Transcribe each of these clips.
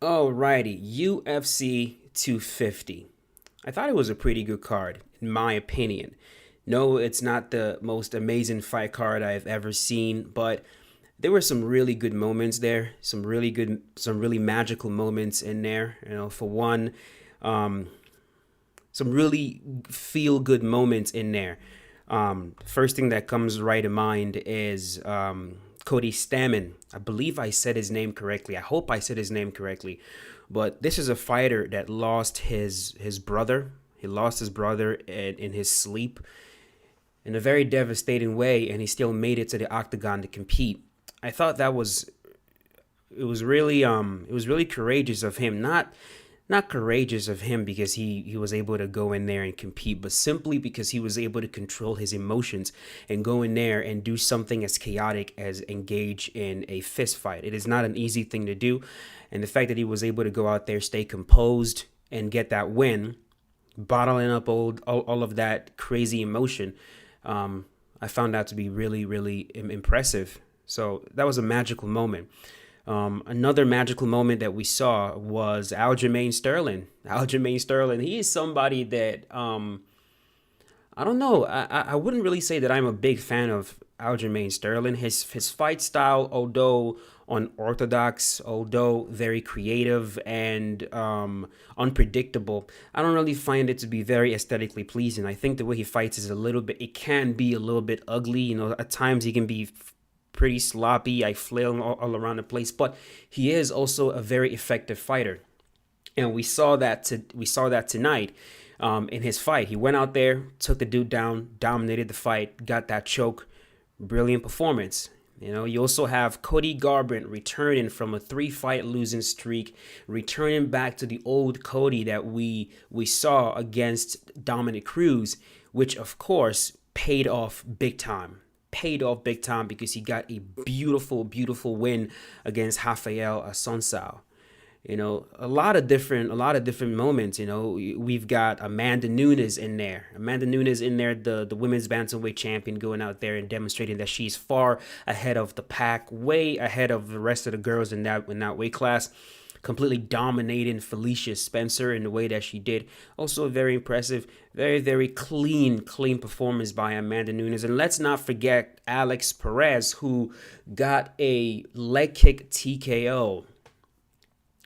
Alrighty, UFC 250. I thought it was a pretty good card, in my opinion. No, it's not the most amazing fight card I've ever seen, but there were some really good moments there. Some really magical moments in there. For one, um, some really feel good moments in there. First thing that comes right to mind is Cody Stamann. I believe I said his name correctly. I hope I said his name correctly. But this is a fighter that lost his brother. He lost his brother in his sleep in a very devastating way, and he still made it to the octagon to compete. I thought that was it was really courageous of him. Not courageous of him because he was able to go in there and compete, but simply because he was able to control his emotions and go in there and do something as chaotic as engage in a fist fight. It is not an easy thing to do, and the fact that he was able to go out there, stay composed, and get that win, bottling up all of that crazy emotion, I found that to be really, really impressive. So that was a magical moment. Another magical moment that we saw was Aljamain Sterling. Aljamain Sterling, he is somebody that I don't know. I wouldn't really say that I'm a big fan of Aljamain Sterling. His fight style, although unorthodox, although very creative and unpredictable, I don't really find it to be very aesthetically pleasing. I think the way he fights is it can be a little bit ugly. At times he can be pretty sloppy. I flail all around the place, but he is also a very effective fighter, and we saw that tonight in his fight. He went out there, took the dude down, dominated the fight, got that choke. Brilliant performance. You also have Cody Garbrandt returning from a 3-fight losing streak, returning back to the old Cody that we saw against Dominic Cruz, which of course paid off big time because he got a beautiful, beautiful win against Rafael Assunção. A lot of different moments. We've got Amanda Nunes in there. Amanda Nunes in there, the women's bantamweight champion, going out there and demonstrating that she's far ahead of the pack, way ahead of the rest of the girls in that weight class. Completely dominating Felicia Spencer in the way that she did. Also very impressive, very, very clean performance by Amanda Nunes. And let's not forget Alex Perez, who got a leg kick TKO.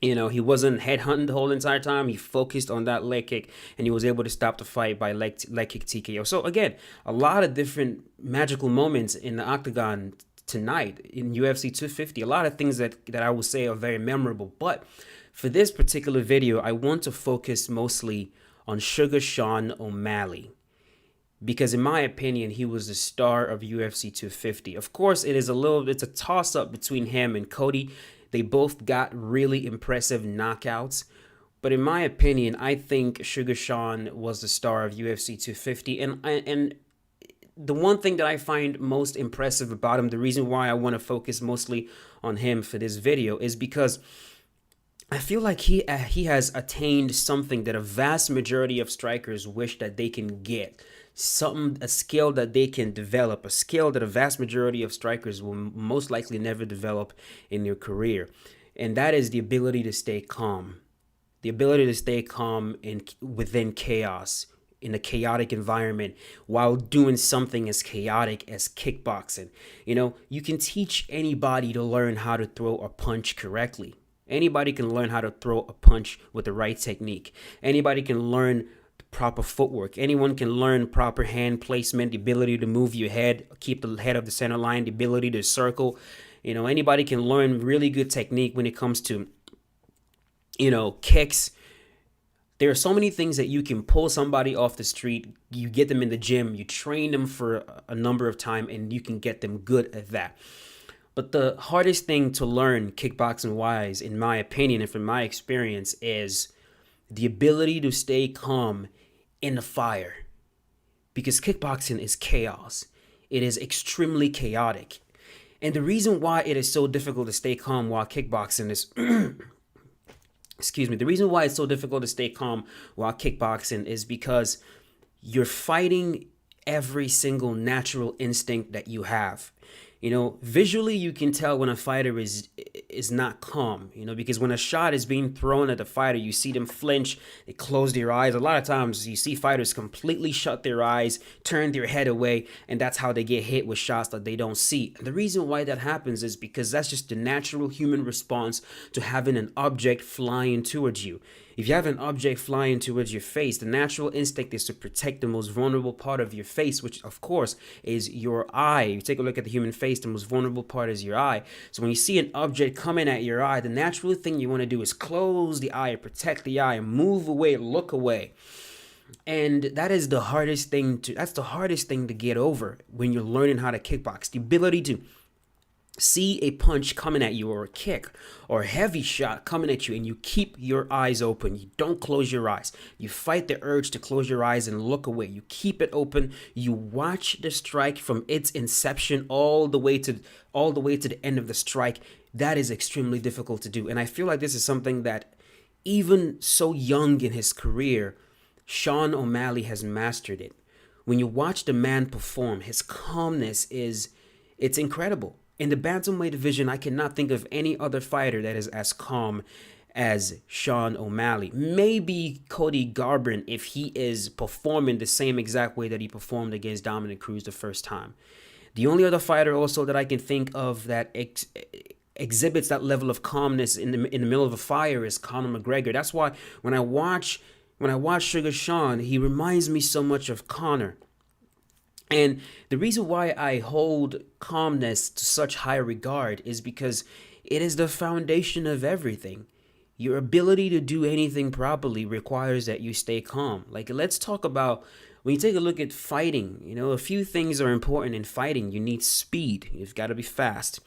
He wasn't headhunting the whole entire time. He focused on that leg kick, and he was able to stop the fight by leg kick TKO. So again, a lot of different magical moments in the octagon tonight in UFC 250. A lot of things that I will say are very memorable. But for this particular video, I want to focus mostly on Sugar Sean O'Malley, because in my opinion, he was the star of UFC 250. Of course, it's a toss up between him and Cody. They both got really impressive knockouts. But in my opinion, I think Sugar Sean was the star of UFC 250. And the one thing that I find most impressive about him, the reason why I want to focus mostly on him for this video, is because I feel like he has attained something that a vast majority of strikers wish that they can get. A skill that they can develop, a skill that a vast majority of strikers will most likely never develop in their career. And that is the ability to stay calm. The ability to stay calm within chaos, in a chaotic environment, while doing something as chaotic as kickboxing. You can teach anybody to learn how to throw a punch correctly. Anybody can learn how to throw a punch with the right technique. Anybody can learn proper footwork. Anyone can learn proper hand placement, the ability to move your head, keep the head of the center line, the ability to circle. Anybody can learn really good technique when it comes to, kicks. There are so many things that you can pull somebody off the street. You get them in the gym, you train them for a number of time, and you can get them good at that. But the hardest thing to learn kickboxing wise, in my opinion and from my experience, is the ability to stay calm in the fire, because kickboxing is chaos. It is extremely chaotic. And the reason why it is so difficult to stay calm while kickboxing is excuse me, the reason why it's so difficult to stay calm while kickboxing is because you're fighting every single natural instinct that you have. Visually you can tell when a fighter is not calm, because when a shot is being thrown at the fighter, you see them flinch, they close their eyes. A lot of times you see fighters completely shut their eyes, turn their head away, and that's how they get hit with shots that they don't see. And the reason why that happens is because that's just the natural human response to having an object flying towards you. If you have an object flying towards your face, the natural instinct is to protect the most vulnerable part of your face, which of course is your eye. You take a look at the human face, the most vulnerable part is your eye. So when you see an object coming at your eye, the natural thing you want to do is close the eye, protect the eye, move away, look away. And that's the hardest thing to get over when you're learning how to kickbox. The ability to see a punch coming at you, or a kick or a heavy shot coming at you, and you keep your eyes open. You don't close your eyes. You fight the urge to close your eyes and look away. You keep it open. You watch the strike from its inception all the way to the end of the strike. That is extremely difficult to do. And I feel like this is something that, even so young in his career, Sean O'Malley has mastered it. When you watch the man perform, his calmness it's incredible. In the bantamweight division, I cannot think of any other fighter that is as calm as Sean O'Malley. Maybe Cody Garbrandt, if he is performing the same exact way that he performed against Dominick Cruz the first time. The only other fighter also that I can think of that exhibits that level of calmness in the middle of a fire is Conor McGregor. That's why when I watch Sugar Sean, he reminds me so much of Conor. And the reason why I hold calmness to such high regard is because it is the foundation of everything. Your ability to do anything properly requires that you stay calm. Like, let's talk about, when you take a look at fighting, a few things are important in fighting. You need speed. You've got to be fast.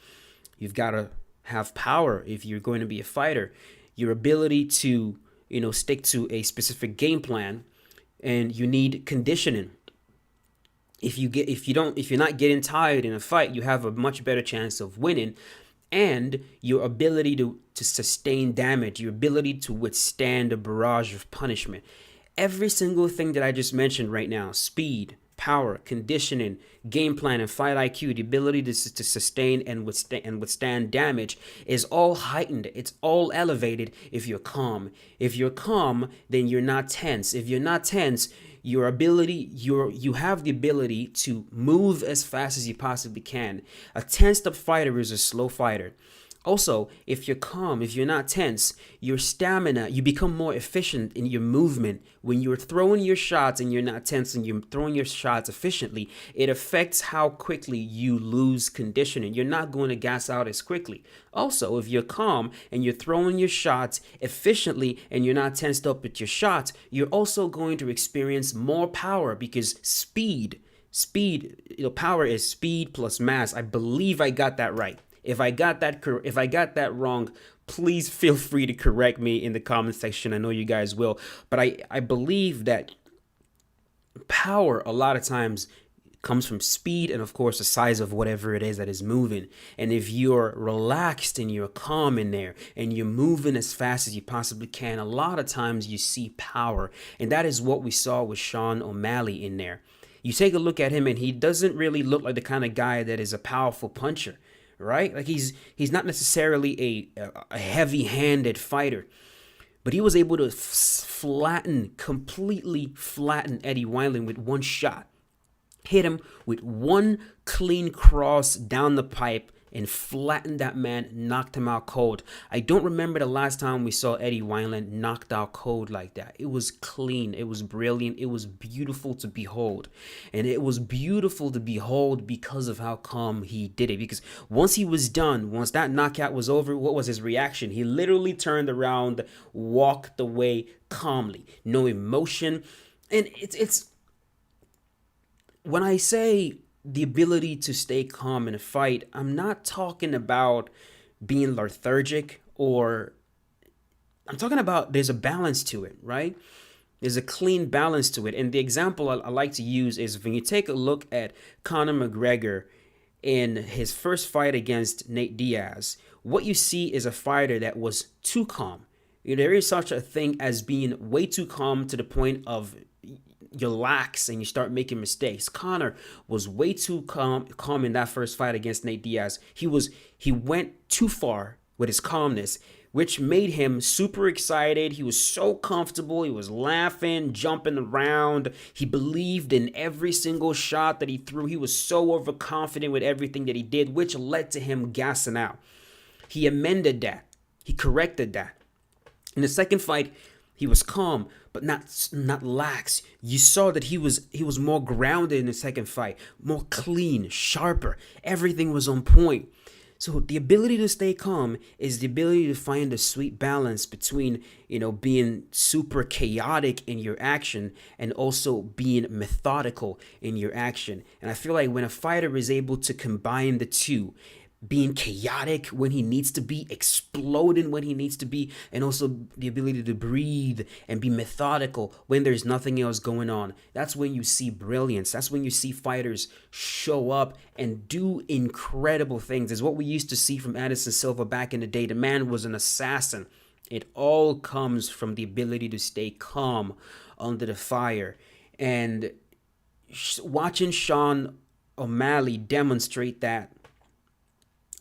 You've got to have power if you're going to be a fighter. Your ability to, stick to a specific game plan, and you need conditioning. If you're not getting tired in a fight, you have a much better chance of winning. And your ability to sustain damage, your ability to withstand a barrage of punishment. Every single thing that I just mentioned right now, speed, power, conditioning, game plan, and fight IQ, the ability to sustain and withstand damage, is all heightened. It's all elevated if you're calm. If you're calm, then you're not tense. If you're not tense, you have the ability to move as fast as you possibly can. A tensed up fighter is a slow fighter. Also, if you're calm, if you're not tense, your stamina, you become more efficient in your movement. When you're throwing your shots and you're not tense and you're throwing your shots efficiently, it affects how quickly you lose conditioning. You're not going to gas out as quickly. Also, if you're calm and you're throwing your shots efficiently and you're not tensed up with your shots, you're also going to experience more power, because power is speed plus mass. I believe I got that right. If I got that wrong, please feel free to correct me in the comment section. I know you guys will. But I believe that power a lot of times comes from speed and, of course, the size of whatever it is that is moving. And if you're relaxed and you're calm in there and you're moving as fast as you possibly can, a lot of times you see power. And that is what we saw with Sean O'Malley in there. You take a look at him and he doesn't really look like the kind of guy that is a powerful puncher. Right? Like he's not necessarily a heavy-handed fighter, but he was able to completely flatten Eddie Wineland with one shot. Hit him with one clean cross down the pipe and flattened that man, knocked him out cold. I don't remember the last time we saw Eddie Wineland knocked out cold like that. It was clean. It was brilliant. It was beautiful to behold. And it was beautiful to behold because of how calm he did it. Because once he was done, once that knockout was over, what was his reaction? He literally turned around, walked away calmly. No emotion. And it's when I say the ability to stay calm in a fight, I'm not talking about being lethargic, or I'm talking about there's a balance to it, right? There's a clean balance to it. And the example I like to use is when you take a look at Conor McGregor in his first fight against Nate Diaz, what you see is a fighter that was too calm. There is such a thing as being way too calm to the point of you lax and you start making mistakes. Conor was way too calm in that first fight against Nate Diaz. He went too far with his calmness, which made him super excited. He was so comfortable. He was laughing, jumping around. He believed in every single shot that he threw. He was so overconfident with everything that he did, which led to him gassing out. He amended that. He corrected that. In the second fight, he was calm, but not lax. You saw that he was more grounded in the second fight, more clean, sharper. Everything was on point. So the ability to stay calm is the ability to find a sweet balance between, being super chaotic in your action and also being methodical in your action. And I feel like when a fighter is able to combine the two, being chaotic when he needs to be, exploding when he needs to be, and also the ability to breathe and be methodical when there's nothing else going on. That's when you see brilliance. That's when you see fighters show up and do incredible things. It's what we used to see from Anderson Silva back in the day. The man was an assassin. It all comes from the ability to stay calm under the fire. And watching Sean O'Malley demonstrate that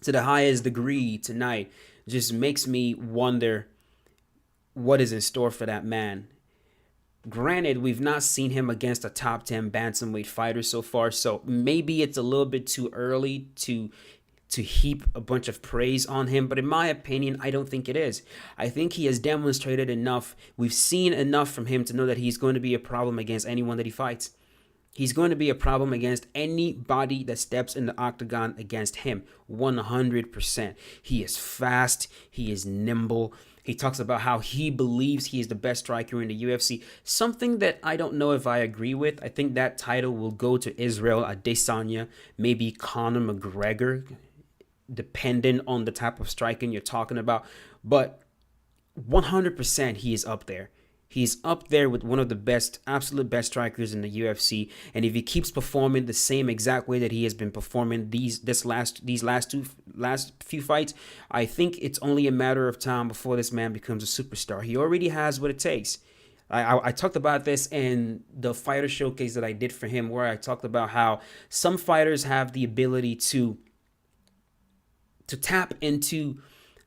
to the highest degree tonight just makes me wonder what is in store for that man. Granted, we've not seen him against a top 10 bantamweight fighter so far, so maybe it's a little bit too early to heap a bunch of praise on him, but in my opinion, I don't think it is. I think he has demonstrated enough. We've seen enough from him to know that he's going to be a problem against anyone that he fights. He's going to be a problem against anybody that steps in the octagon against him, 100%. He is fast. He is nimble. He talks about how he believes he is the best striker in the UFC, something that I don't know if I agree with. I think that title will go to Israel Adesanya, maybe Conor McGregor, depending on the type of striking you're talking about. But 100% he is up there. He's up there with one of the best, absolute best strikers in the UFC. And if he keeps performing the same exact way that he has been performing these last few fights, I think it's only a matter of time before this man becomes a superstar. He already has what it takes. I talked about this in the fighter showcase that I did for him, where I talked about how some fighters have the ability to tap into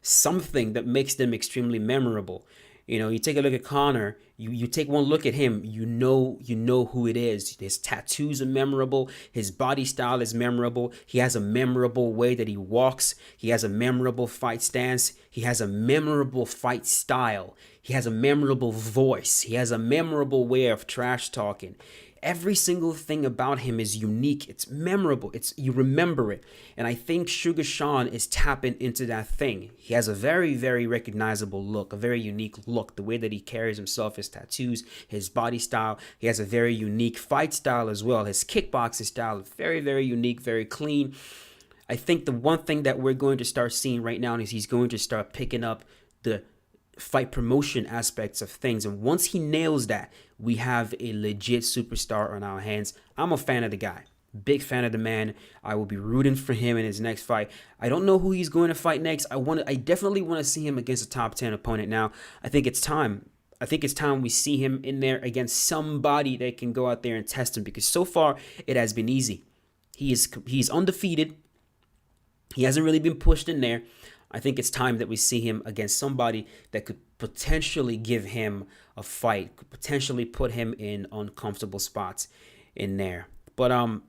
something that makes them extremely memorable. You take a look at Conor, you take one look at him, you know who it is. His tattoos are memorable. His body style is memorable. He has a memorable way that he walks. He has a memorable fight stance. He has a memorable fight style. He has a memorable voice. He has a memorable way of trash talking. Every single thing about him is unique. It's memorable. You remember it. And I think Sugar Sean is tapping into that thing. He has a very, very recognizable look, a very unique look. The way that he carries himself, his tattoos, his body style. He has a very unique fight style as well. His kickboxing style is very, very unique, very clean. I think the one thing that we're going to start seeing right now is he's going to start picking up the fight promotion aspects of things. And once he nails that, we have a legit superstar on our hands. I'm a fan of the guy. Big fan of the man. I will be rooting for him in his next fight. I don't know who he's going to fight next. I definitely want to see him against a top 10 opponent now. I think it's time. We see him in there against somebody that can go out there and test him, because so far it has been easy. He's undefeated. He hasn't really been pushed in there. I think it's time that we see him against somebody that could potentially give him a fight, could potentially put him in uncomfortable spots in there. But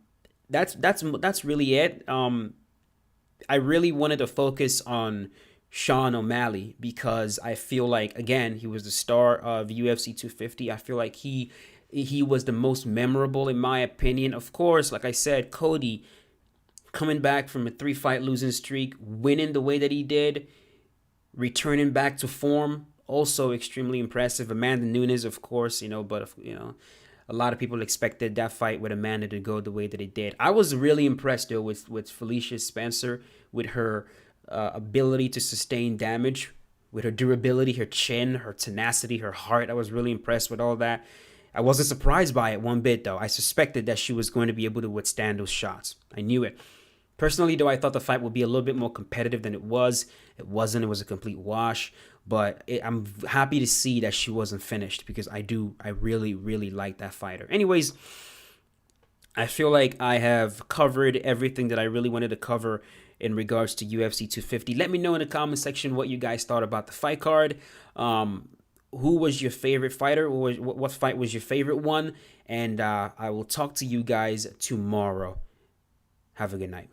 that's really it. I really wanted to focus on Sean O'Malley because I feel like, again, he was the star of UFC 250. I feel like he was the most memorable in my opinion. Of course, like I said, Cody coming back from a 3-fight losing streak, winning the way that he did, returning back to form, also extremely impressive. Amanda Nunes, of course, but a lot of people expected that fight with Amanda to go the way that it did. I was really impressed though with Felicia Spencer, with her ability to sustain damage, with her durability, her chin, her tenacity, her heart. I was really impressed with all that. I wasn't surprised by it one bit though. I suspected that she was going to be able to withstand those shots. I knew it. Personally, though, I thought the fight would be a little bit more competitive than it was. It wasn't. It was a complete wash. But I'm happy to see that she wasn't finished, because I really, really like that fighter. Anyways, I feel like I have covered everything that I really wanted to cover in regards to UFC 250. Let me know in the comment section what you guys thought about the fight card. Who was your favorite fighter? What fight was your favorite one? And I will talk to you guys tomorrow. Have a good night.